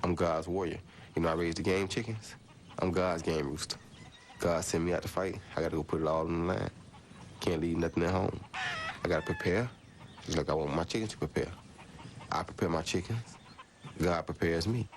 I'm God's warrior. You know, I raised the game chickens. I'm God's game rooster. God sent me out to fight. I got to go put it all on the line. Can't leave nothing at home. I got to prepare, just like I want my chickens to prepare. I prepare my chickens. God prepares me.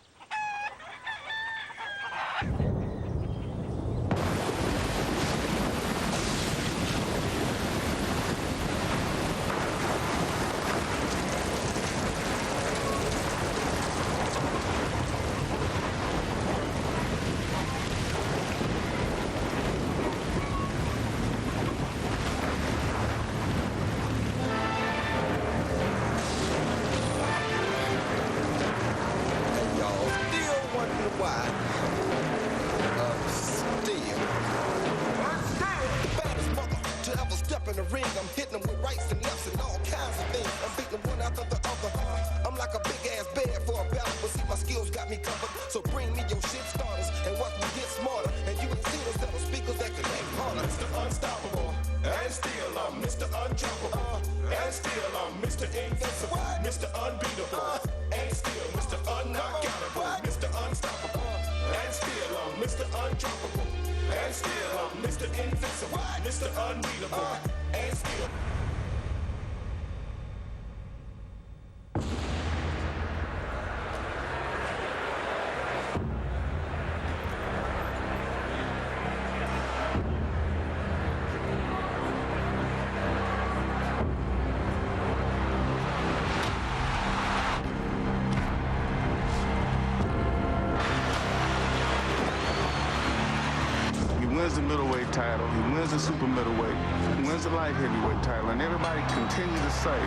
The middleweight title, he wins the super middleweight, he wins the light heavyweight title, and everybody continues to say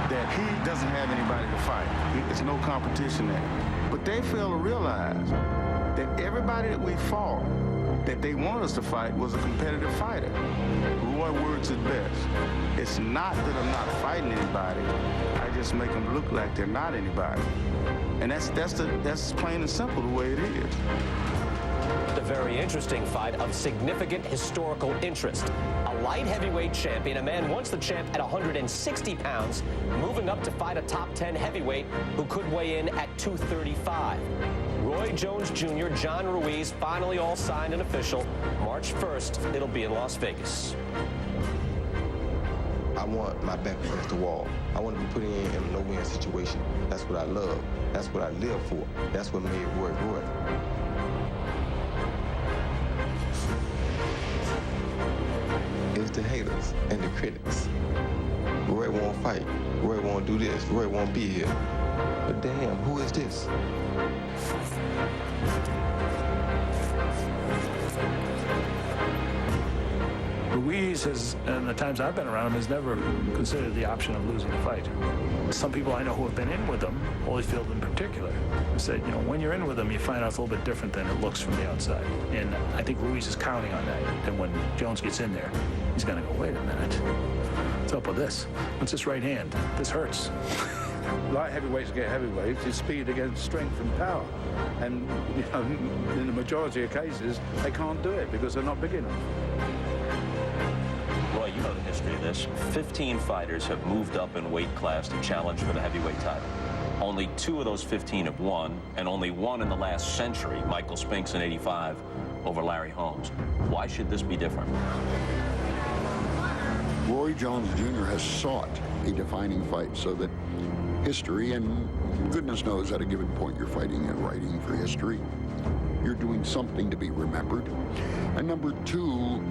that he doesn't have anybody to fight. It's no competition there. But they fail to realize that everybody that we fought, that they want us to fight, was a competitive fighter. Roy words it best. It's not that I'm not fighting anybody, I just make them look like they're not anybody. And that's plain and simple the way it is. A very interesting fight of significant historical interest. A light heavyweight champion, a man once the champ at 160 pounds, moving up to fight a top 10 heavyweight who could weigh in at 235. Roy Jones Jr., John Ruiz, finally all signed and official. March 1st, it'll be in Las Vegas. I want my back against the wall. I want to be put in a no-win situation. That's what I love. That's what I live for. That's what made Roy Roy. It's the haters and the critics. Roy won't fight. Roy won't do this. Roy won't be here. But damn, who is this? Ruiz has, in the times I've been around him, has never considered the option of losing a fight. Some people I know who have been in with him, Holyfield in particular, have said, you know, when you're in with him, you find out it's a little bit different than it looks from the outside. And I think Ruiz is counting on that. And when Jones gets in there, he's going to go, wait a minute. What's up with this? What's this right hand? This hurts. Light heavyweights get heavyweights, it's speed against strength and power. And you know, in the majority of cases, they can't do it because they're not big enough. Roy, you know the history of this. 15 fighters have moved up in weight class to challenge for the heavyweight title. Only 2 of those 15 have won, and only 1 in the last century, Michael Spinks in '85 over Larry Holmes. Why should this be different? Roy Jones Jr. has sought a defining fight so that history, and goodness knows at a given point you're fighting and writing for history, you're doing something to be remembered. And number 2,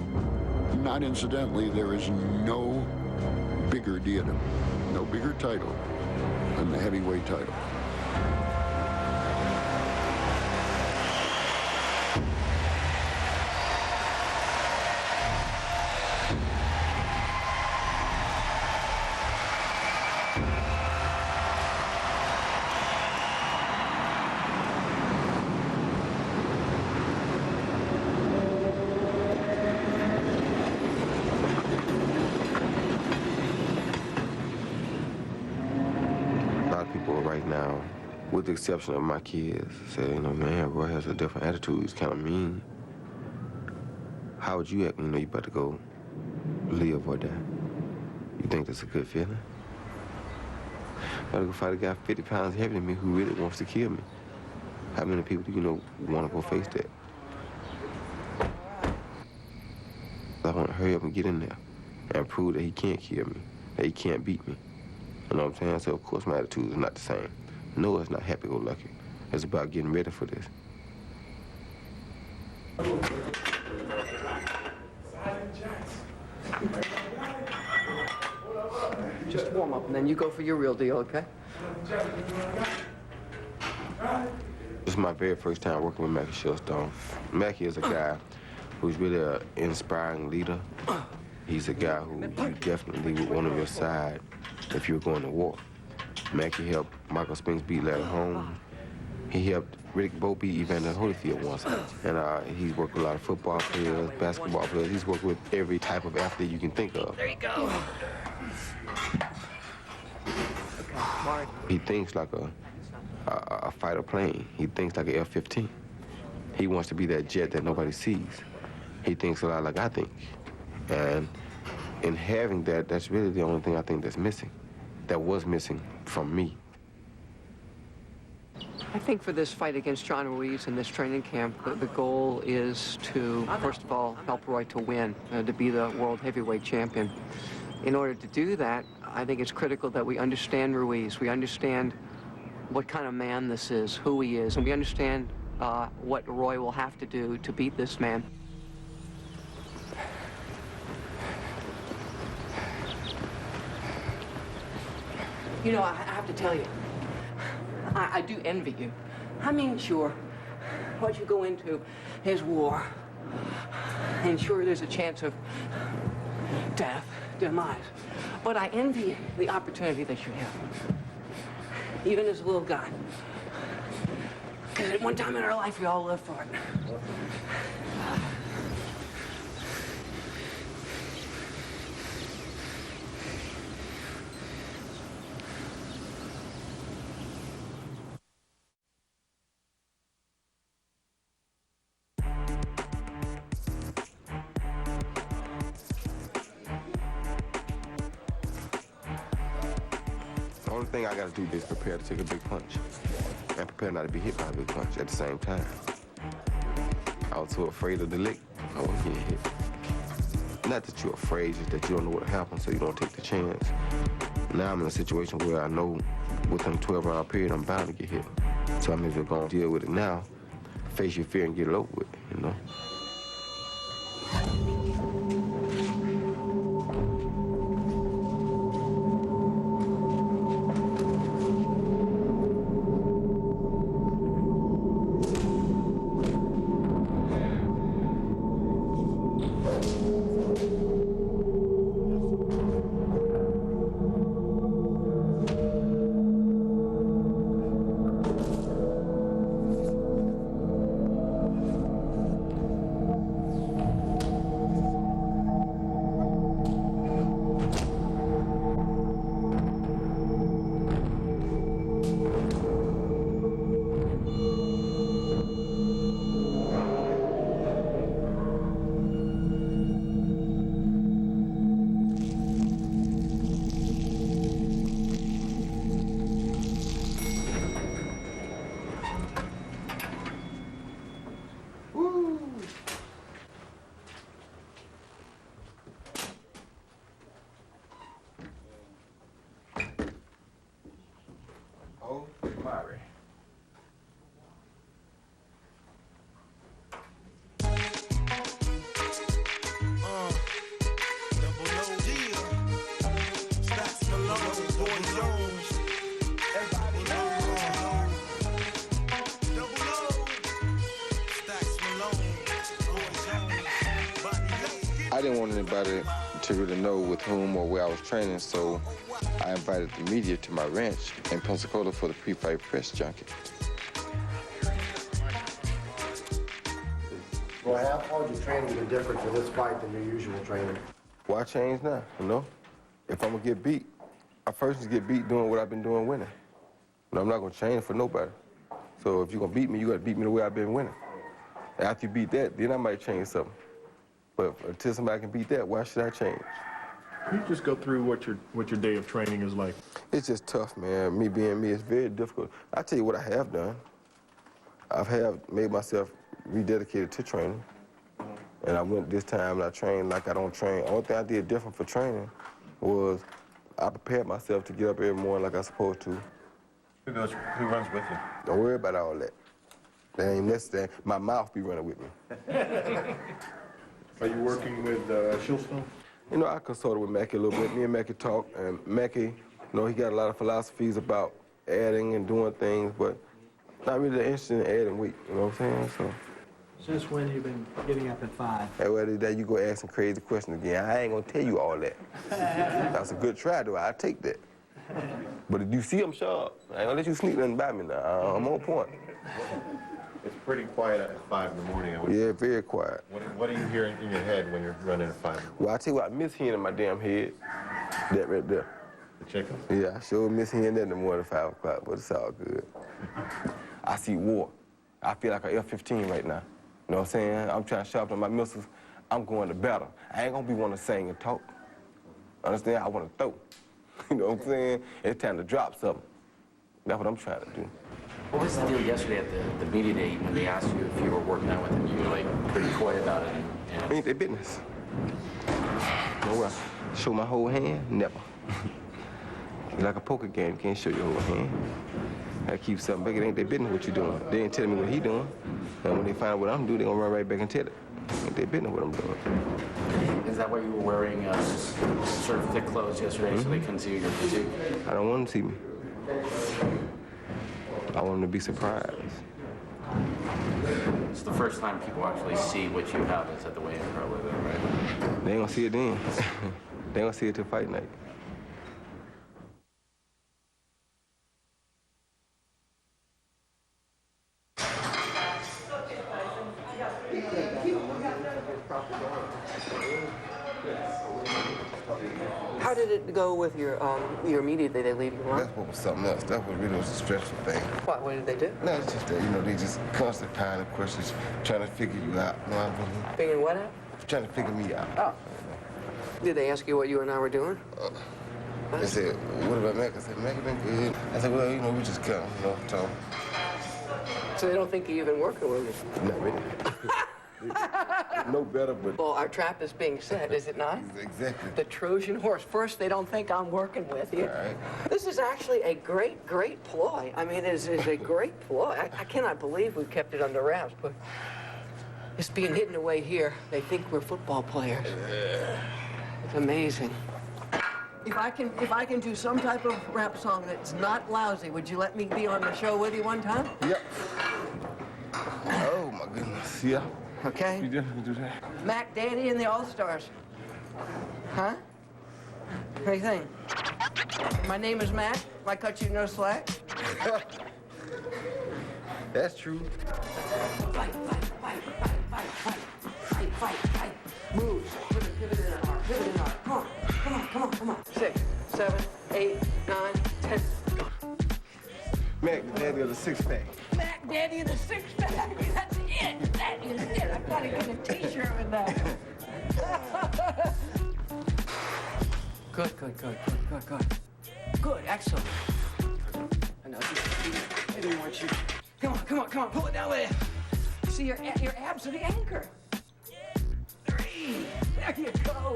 not incidentally, there is no bigger diadem, no bigger title than the heavyweight title. Right now, with the exception of my kids, say, you know, man, Roy has a different attitude. He's kind of mean. How would you act when you know you about to go live or die? You think that's a good feeling? I'm about to go fight a guy 50 pounds heavier than me who really wants to kill me. How many people do you know want to go face that? I want to hurry up and get in there and prove that he can't kill me, that he can't beat me. You know what I'm saying? So, of course, my attitude is not the same. No, it's not happy-go-lucky. It's about getting ready for this. Just warm up, and then you go for your real deal, okay? This is my very first time working with Mackie Shellstone. Mackie is a guy who's really an inspiring leader. He's a guy who you definitely would want on your side if you were going to war. Mackie helped Michael Spinks beat Larry Holmes. He helped Riddick Bowe beat Evander Holyfield once. And he's worked with a lot of football players, basketball players. He's worked with every type of athlete you can think of. There you go. Mark. He thinks like a fighter plane. He thinks like an F-15. He wants to be that jet that nobody sees. He thinks a lot like I think. And in having that, that's really the only thing I think that's missing, that was missing from me. I think for this fight against John Ruiz in this training camp, the goal is to, first of all, help Roy to win, to be the world heavyweight champion. In order to do that, I think it's critical that we understand Ruiz. We understand what kind of man this is, who he is, and we understand what Roy will have to do to beat this man. You know, I have to tell you, I do envy you. I mean, sure, what you go into is war. And sure, there's a chance of death, demise. But I envy the opportunity that you have, even as a little guy. Because at one time in our life, we all lived for it. The only thing I gotta do is prepare to take a big punch and prepare not to be hit by a big punch at the same time. I was so afraid of the lick, I wasn't getting hit. Not that you're afraid, just that you don't know what happened, so you don't take the chance. Now I'm in a situation where I know within a 12-round period I'm bound to get hit. So I'm either gonna deal with it now, face your fear and get it over with, you know? Oh, Mary. I didn't want anybody to really know with whom or where I was training, so I invited the media to my ranch in Pensacola for the pre-fight press junket. Well, how would your training be different for this fight than your usual training? Why change now, you know? If I'm gonna get beat, I first get beat doing what I've been doing winning. And I'm not gonna change for nobody. So if you're gonna beat me, you gotta beat me the way I've been winning. After you beat that, then I might change something. But until somebody can beat that, why should I change? Can you just go through what your day of training is like? It's just tough, man. Me being me, it's very difficult. I'll tell you what I have done. I've made myself rededicated to training. And I went this time and I trained like I don't train. Only thing I did different for training was I prepared myself to get up every morning like I was supposed to. Who runs with you? Don't worry about all that. That ain't necessary. My mouth be running with me. Are you working with Shilstone? You know, I consulted with Mackey a little bit. Me and Mackey talked, and Mackey, you know, he got a lot of philosophies about adding and doing things, but not really interested in adding weight, you know what I'm saying? So. Since when have you been getting up at 5? Hey, well, that you go ask some crazy questions again. I ain't gonna tell you all that. That's a good try, though. I take that. But if you see I'm sharp, I ain't gonna let you sneak nothing by me now. I'm on point. It's pretty quiet at 5 in the morning. Yeah, very quiet. What do you hear in your head when you're running at 5 in the morning? Well, I tell you what, I miss hearing in my damn head. That right there. The chickens? Yeah, I sure miss hearing that in the morning at 5 o'clock, but it's all good. I see war. I feel like an F-15 right now. You know what I'm saying? I'm trying to sharpen my missiles. I'm going to battle. I ain't gonna be one to sing and talk. Understand? I want to throw. You know what I'm saying? It's time to drop something. That's what I'm trying to do. What was the deal yesterday at the media day when they asked you if you were working out with him? You were like pretty quiet about it. And... Ain't their business. No, well, show my whole hand? Never. Like a poker game, you can't show your whole hand. I keep something big. It ain't their business what you doing. They ain't telling me what he doing. And when they find out what I'm doing, they gonna run right back and tell it. Ain't their business what I'm doing. Is that why you were wearing sort of thick clothes yesterday so they couldn't see your physique? I don't want them to see me. I want them to be surprised. It's the first time people actually see what you have is at the weigh-in probably, right? They ain't gonna see it then. They ain't gonna see it till fight night. How did it go with your media? Did they leave you alone? That's what was something else. That was really was a stressful thing. What did they do? No, it's just that, you know, they just constantly piling questions, trying to figure you out. You know what I mean? Figuring what out? Trying to figure me out. Oh. Did they ask you what you and I were doing? They said, what about Mac? I said, Mac been good. I said, well, you know, we just come, you know, talk. So they don't think you've been working with me? Not really. No better, but... Well, our trap is being set, is it not? Exactly. The Trojan horse. First, they don't think I'm working with you. All right. This is actually a great, great ploy. I mean, it is a great ploy. I cannot believe we've kept it under wraps, but it's being hidden away here. They think we're football players. It's amazing. If I can do some type of rap song that's not lousy, would you let me be on the show with you one time? Yep. Oh, my goodness. Yeah. Okay. You definitely do that. Mac Daddy and the All-Stars. Huh? What do you think? My name is Mac. I cut you no slack. That's true. Fight, fight, fight, fight, fight, fight, fight, fight, fight. Moves. Pivot in an arc. Pivot in an arc. Come on. Come on, come on, come on. 6, 7, 8, 9, 10. Mac, the daddy of the six-pack. Mac Daddy of the six-pack. That's it. That is it. I've got to get a T-shirt with that. Good, good, good, good, good, good. Good, excellent. I know. I didn't want you. Come on, come on, come on. Pull it down with you. See, your abs are the anchor. 3. There you go.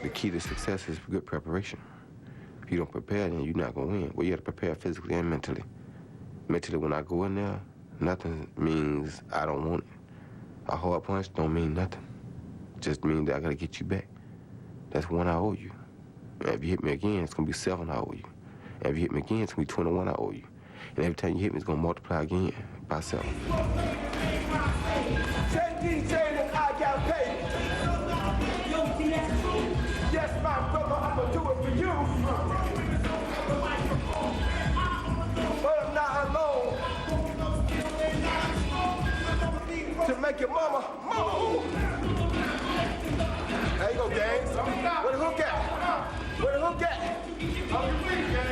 The key to success is good preparation. If you don't prepare, then you're not going to win. Well, you have to prepare physically and mentally. Mentally, when I go in there, nothing means I don't want it. A hard punch don't mean nothing. It just means that I got to get you back. That's 1 I owe you. And if you hit me again, it's going to be 7 I owe you. And if you hit me again, it's going to be 21 I owe you. And every time you hit me, it's going to multiply again by 7. Yes, my brother, I'm gonna do it for you. But I'm not alone. To make your mama move. There you go, gang. Where the hook at? Where the hook at? On your feet, gang.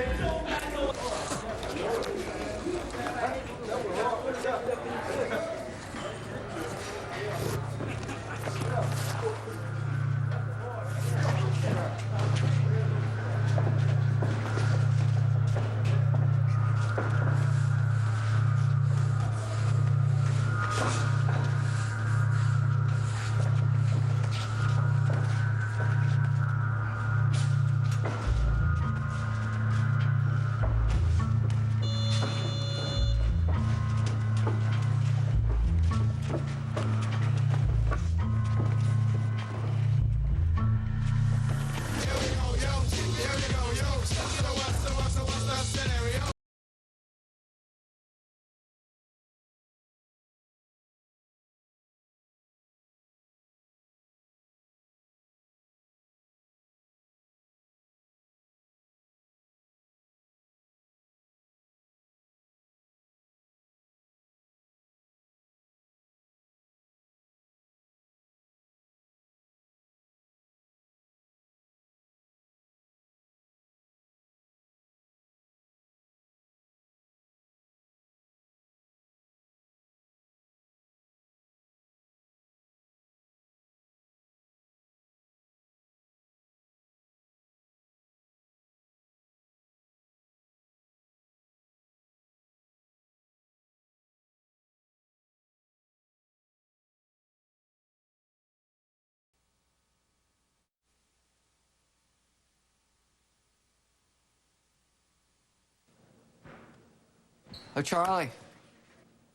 Oh, Charlie,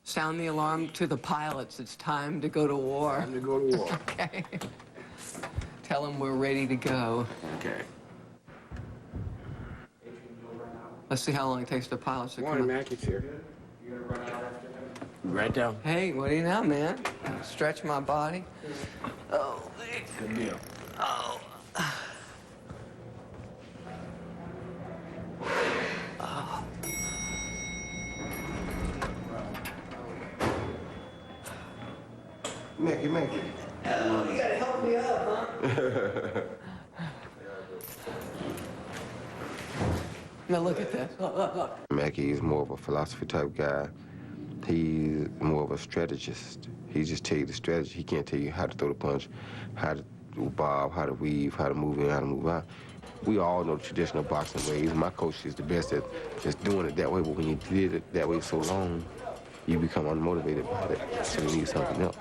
sound the alarm to the pilots. It's time to go to war. Time to go to war. Okay. Tell them we're ready to go. Okay. Let's see how long it takes the pilots to Morning, come Mac. It's here. Right down. Hey, what do you know, man? Stretch my body. Oh, Good deal. oh. Mackie. You gotta help me up, huh? Now look at this. Look. Mackie is more of a philosophy type guy. He's more of a strategist. He just tell you the strategy. He can't tell you how to throw the punch, how to bob, how to weave, how to move in, how to move out. We all know the traditional boxing ways. My coach is the best at just doing it that way, but when you did it that way so long, you become unmotivated by it, so you need something else.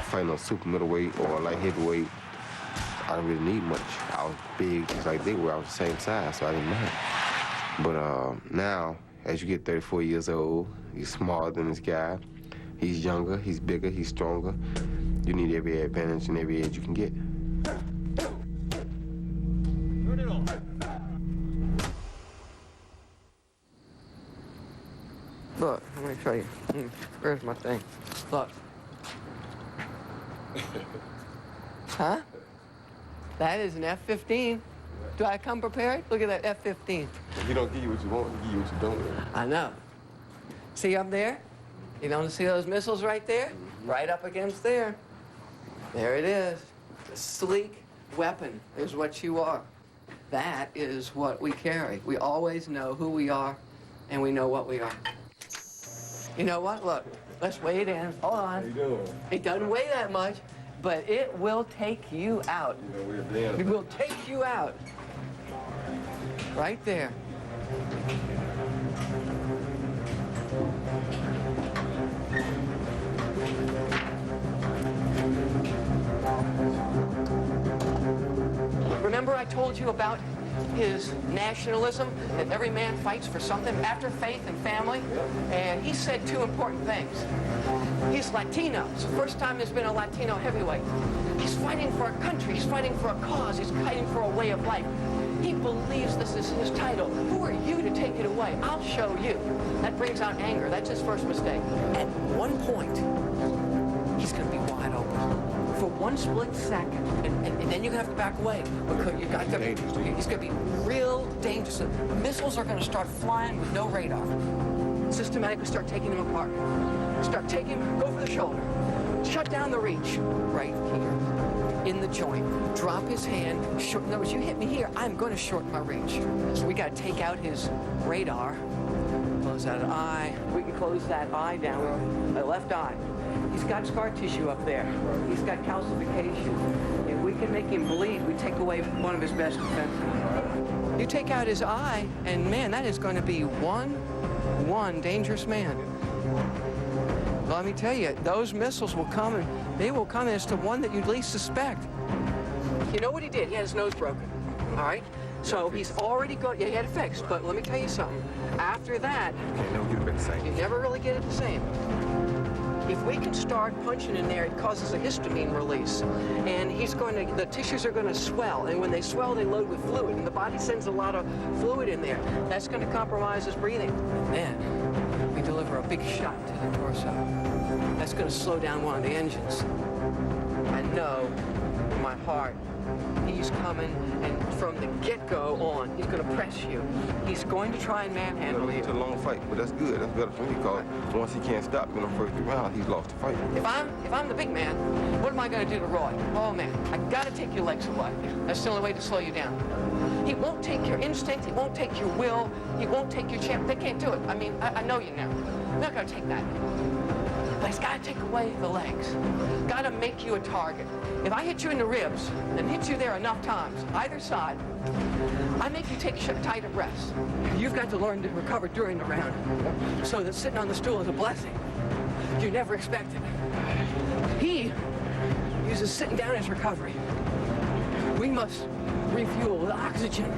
Fighting on super middleweight or light heavyweight, I didn't really need much. I was big, just like they were. I was the same size, so I didn't mind. But now, as you get 34 years old, you're smaller than this guy. He's younger, he's bigger, he's stronger. You need every advantage and every edge you can get. Look, let me show you. Where's my thing? Look. Huh? That is an F-15. Do I come prepared? Look at that F-15. If he don't give you what you want, he give you what you don't want. I know. See up there? You don't see those missiles right there? Right up against there. There it is. A sleek weapon is what you are. That is what we carry. We always know who we are, and we know what we are. You know what? Look, let's weigh it in. Hold on. How you doing? It doesn't weigh that much, but it will take you out. You know, we're damn. It will take you out. Right there. Remember I told you about his nationalism, that every man fights for something after faith and family? And he said two important things. He's Latino. It's the first time there's been a Latino heavyweight. He's fighting for a country. He's fighting for a cause. He's fighting for a way of life. He believes this is his title. Who are you to take it away? I'll show you. That brings out anger. That's his first mistake. At one point, he's going to be wide open. For one split second, and then you're going to have to back away because you got to. He's going to be real dangerous. The missiles are going to start flying with no radar. Systematically start taking him apart. Start taking him, go for the shoulder. Shut down the reach. Right here, in the joint. Drop his hand. In other words, you hit me here, I'm going to shorten my reach. So we got to take out his radar. Close that eye. We can close that eye down. The left eye. He's got scar tissue up there. He's got calcification. If we can make him bleed, we take away one of his best defenses. You take out his eye, and man, that is going to be one dangerous man. Let me tell you, those missiles will come, and they will come as to one that you'd least suspect. You know what he did? He had his nose broken, all right? So he's already got, yeah, he had it fixed, but let me tell you something. After that, you never really get it the same. If we can start punching in there, it causes a histamine release. And the tissues are going to swell. And when they swell, they load with fluid. And the body sends a lot of fluid in there. That's going to compromise his breathing. Then we deliver a big shot to the torso. That's going to slow down one of the engines. I know in my heart, he's coming, and from the get-go on, he's going to press you. He's going to try and manhandle you. It's a long fight, but that's good. That's better for me because once he can't stop me in the first 3 rounds, he's lost the fight. If I'm the big man, what am I going to do to Roy? Oh man, I got to take your legs away. That's the only way to slow you down. He won't take your instinct. He won't take your will. He won't take your champ. They can't do it. I mean, I know you now. They're not going to take that. But he's got to take away the legs. Got to make you a target. If I hit you in the ribs and hit you there enough times, either side, I make you take tighter breaths. You've got to learn to recover during the round so that sitting on the stool is a blessing. You never expected. He uses sitting down as recovery. We must refuel with oxygen.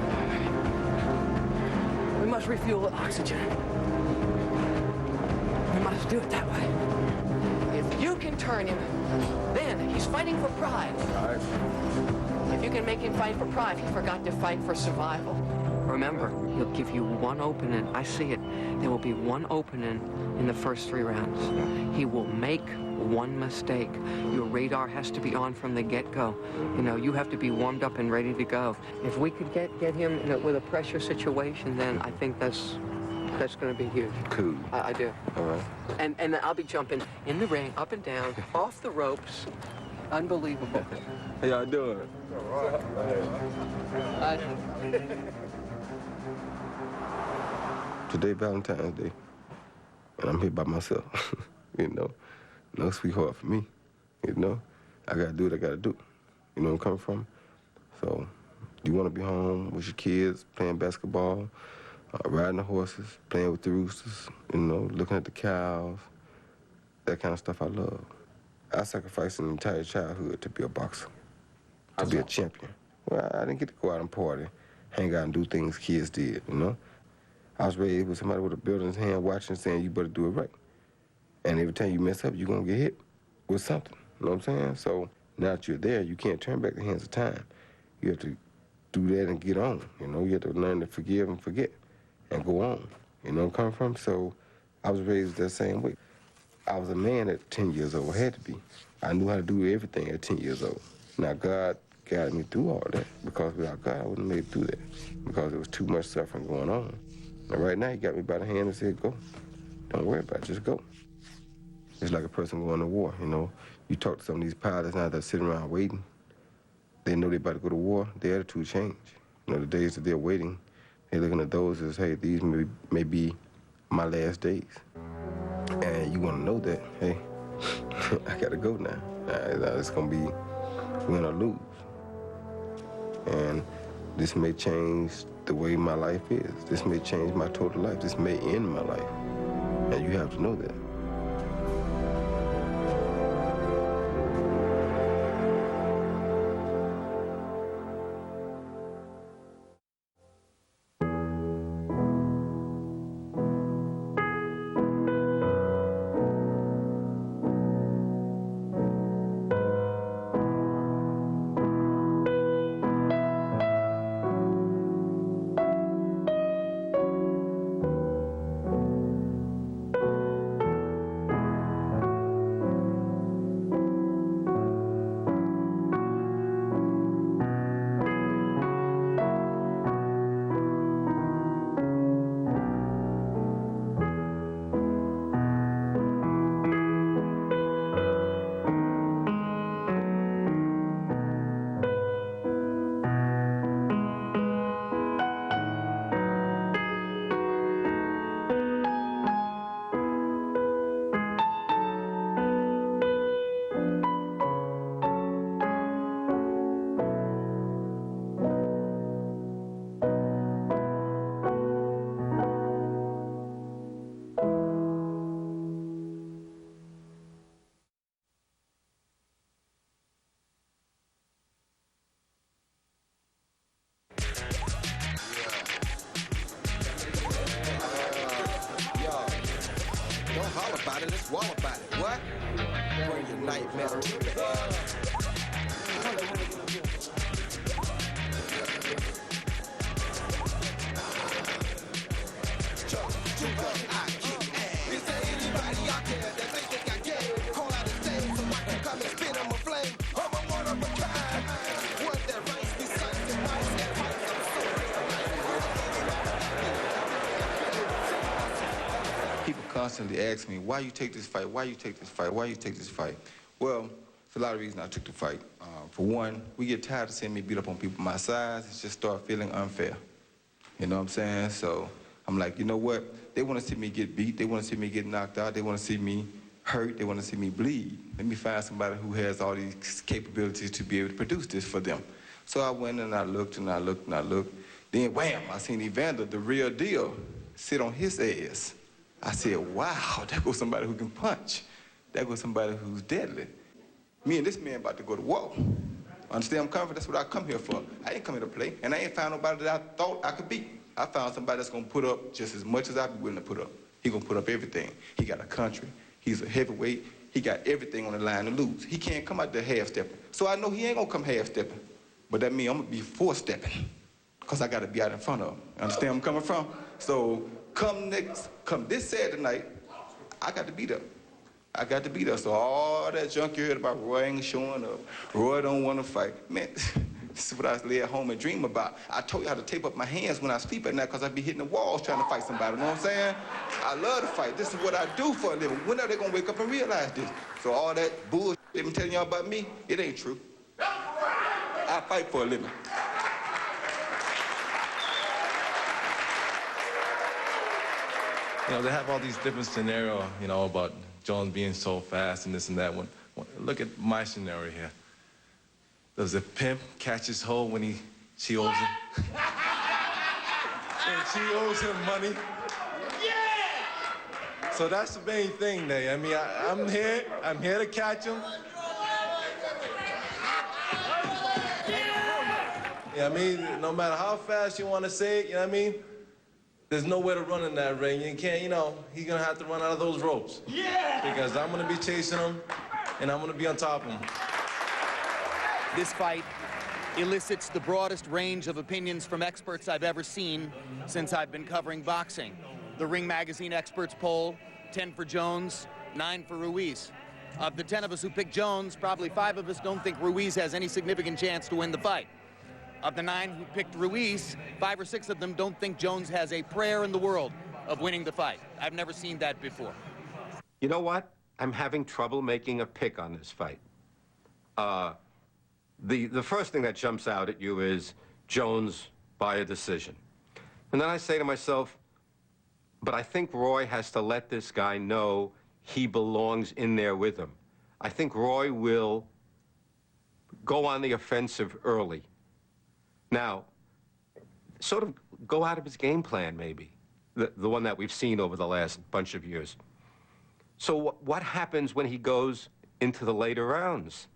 We must refuel with oxygen. Let's do it that way. If you can turn him, then he's fighting for pride. All right. If you can make him fight for pride, he forgot to fight for survival. Remember, he'll give you one opening. I see it. There will be one opening in the first 3 rounds. He will make one mistake. Your radar has to be on from the get-go. You know, you have to be warmed up and ready to go. If we could get him with a pressure situation, then I think that's going to be huge. Cool. I do. All right. And I'll be jumping in the ring, up and down, off the ropes. Unbelievable. How y'all doing? Today Valentine's Day, and I'm here by myself. You know, no sweetheart for me. You know, I gotta do what I gotta do. You know where I'm coming from? So, you wanna be home with your kids, playing basketball, riding the horses, playing with the roosters, you know, looking at the cows, that kind of stuff I love. I sacrificed an entire childhood to be a boxer, to be a champion. Well, I didn't get to go out and party, hang out and do things kids did, you know? I was raised with somebody with a bill in his hand watching saying, you better do it right. And every time you mess up, you're gonna get hit with something, you know what I'm saying? So now that you're there, you can't turn back the hands of time. You have to do that and get on, you know? You have to learn to forgive and forget and go on, you know where I'm coming from? So I was raised that same way. I was a man at 10 years old, I had to be. I knew how to do everything at 10 years old. Now God guided me through all that, because without God, I wouldn't have made it through that, because there was too much suffering going on. And right now, he got me by the hand and said, go. Don't worry about it, just go. It's like a person going to war, you know. You talk to some of these pilots now that are sitting around waiting. They know they're about to go to war, their attitude change. You know, the days that they're waiting, they're looking at those as, hey, these may be my last days. And you want to know that, hey, I got to go now. It's going to be win or lose. And this may change the way my life is. This may change my total life. This may end my life. And you have to know that. People constantly ask me, why you take this fight? Why you take this fight? Why you take this fight? Well, there's a lot of reasons I took the fight. For one, we get tired of seeing me beat up on people my size. It just start feeling unfair. You know what I'm saying? So I'm like, you know what? They want to see me get beat. They want to see me get knocked out. They want to see me hurt. They want to see me bleed. Let me find somebody who has all these capabilities to be able to produce this for them. So I went and I looked and I looked and I looked. Then, wham, I seen Evander, the real deal, sit on his ass. I said, wow, there goes somebody who can punch. There goes somebody who's deadly. Me and this man about to go to war. Understand I'm coming? That's what I come here for. I ain't come here to play, and I ain't found nobody that I thought I could beat. I found somebody that's gonna put up just as much as I'd be willing to put up. He gonna put up everything. He got a country. He's a heavyweight. He got everything on the line to lose. He can't come out there half-stepping. So I know he ain't gonna come half-stepping. But that means I'm gonna be four-stepping, because I gotta be out in front of him. Understand where I'm coming from? So come this Saturday night, I got to be there. I got to be there. So all that junk you heard about Roy ain't showing up, Roy don't want to fight. Man, this is what I lay at home and dream about. I told you how to tape up my hands when I sleep at night because I be hitting the walls trying to fight somebody, you know what I'm saying? I love to fight. This is what I do for a living. When are they going to wake up and realize this? So all that bullshit they've been telling y'all about me, it ain't true. I fight for a living. You know, they have all these different scenarios, you know, about Jones being so fast and this and that. Look at my scenario here. Does the pimp catch his hoe when she owes him? And she owes him money? Yeah! So that's the main thing there. I mean, I'm here to catch him. Yeah, I mean, no matter how fast you want to say it, you know what I mean? There's nowhere to run in that ring. You can't, you know, he's gonna have to run out of those ropes. Yeah! Because I'm gonna be chasing him, and I'm gonna be on top of him. This fight elicits the broadest range of opinions from experts I've ever seen since I've been covering boxing. The Ring Magazine experts poll, 10 for Jones, 9 for Ruiz. Of the 10 of us who picked Jones, probably 5 of us don't think Ruiz has any significant chance to win the fight. Of the 9 who picked Ruiz, 5 or 6 of them don't think Jones has a prayer in the world of winning the fight. I've never seen that before. You know what? I'm having trouble making a pick on this fight. The first thing that jumps out at you is Jones by a decision. And then I say to myself, but I think Roy has to let this guy know he belongs in there with him. I think Roy will go on the offensive early. Now, sort of go out of his game plan, maybe, the one that we've seen over the last bunch of years. So what happens when he goes into the later rounds?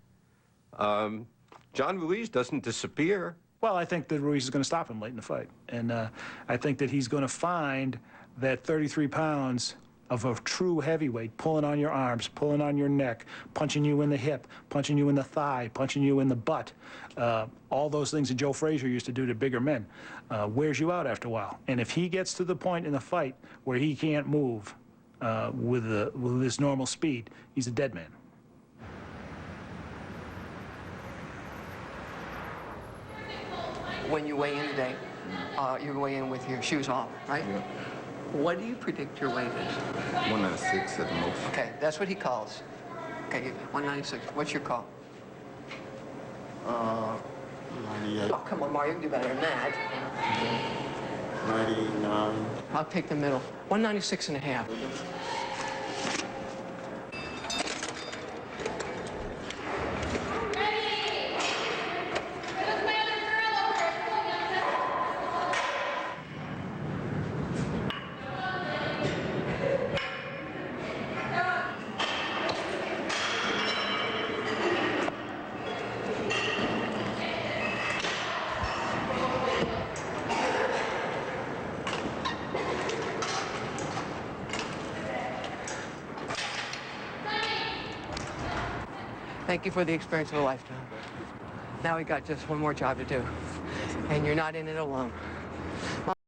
John Ruiz doesn't disappear. Well, I think that Ruiz is going to stop him late in the fight. And I think that he's going to find that 33 pounds of a true heavyweight pulling on your arms, pulling on your neck, punching you in the hip, punching you in the thigh, punching you in the butt, all those things that Joe Frazier used to do to bigger men, wears you out after a while. And if he gets to the point in the fight where he can't move with his normal speed, he's a dead man. When you weigh in today, you weigh in with your shoes off, right? Yeah. What do you predict your weight is? 196 at the most. Okay, that's what he calls. Okay, 196. What's your call? 98. Oh, come on, Mario, you can do better than that. 99. I'll take the middle. 196 and a half. Thank you for the experience of a lifetime. Now we got just one more job to do. And you're not in it alone.